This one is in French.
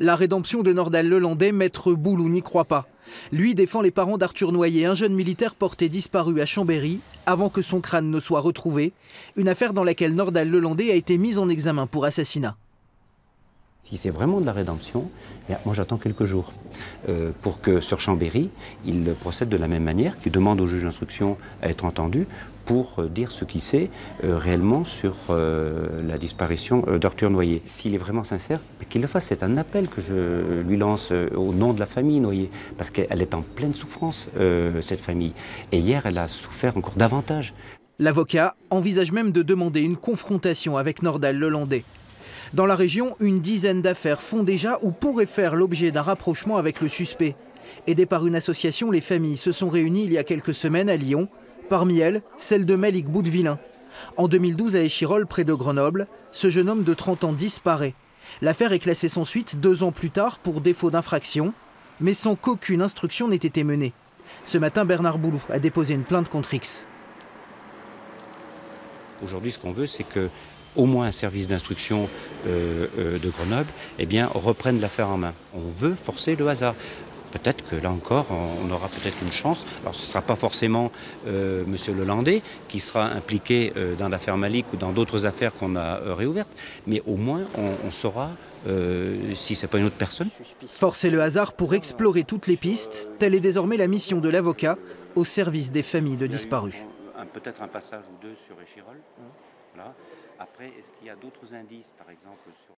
La rédemption de Nordal-Lelandais, maître Boulou n'y croit pas. Lui défend les parents d'Arthur Noyer, un jeune militaire porté disparu à Chambéry avant que son crâne ne soit retrouvé. Une affaire dans laquelle Nordal-Lelandais a été mis en examen pour assassinat. Si c'est vraiment de la rédemption, moi j'attends quelques jours pour que sur Chambéry, il procède de la même manière, qu'il demande au juge d'instruction à être entendu pour dire ce qu'il sait réellement sur la disparition d'Arthur Noyer. S'il est vraiment sincère, qu'il le fasse. C'est un appel que je lui lance au nom de la famille Noyer, parce qu'elle est en pleine souffrance, cette famille. Et hier, elle a souffert encore davantage. L'avocat envisage même de demander une confrontation avec Nordal-Lelandais. Dans la région, une dizaine d'affaires font déjà ou pourraient faire l'objet d'un rapprochement avec le suspect. Aidées par une association, les familles se sont réunies il y a quelques semaines à Lyon. Parmi elles, celle de Malik Boudevillain. En 2012, à Échirolles, près de Grenoble, ce jeune homme de 30 ans disparaît. L'affaire est classée sans suite 2 ans plus tard pour défaut d'infraction, mais sans qu'aucune instruction n'ait été menée. Ce matin, Bernard Boulou a déposé une plainte contre X. Aujourd'hui, ce qu'on veut, c'est que au moins un service d'instruction de Grenoble reprenne l'affaire en main. On veut forcer le hasard. Peut-être que là encore, on aura peut-être une chance. Alors ce ne sera pas forcément Monsieur Lelandais qui sera impliqué dans l'affaire Malik ou dans d'autres affaires qu'on a réouvertes, mais au moins on saura si ce n'est pas une autre personne. Forcer le hasard pour explorer toutes les pistes, telle est désormais la mission de l'avocat au service des familles de disparus. Peut-être un passage ou deux sur Échirolles. Voilà. Après, est-ce qu'il y a d'autres indices, par exemple, sur...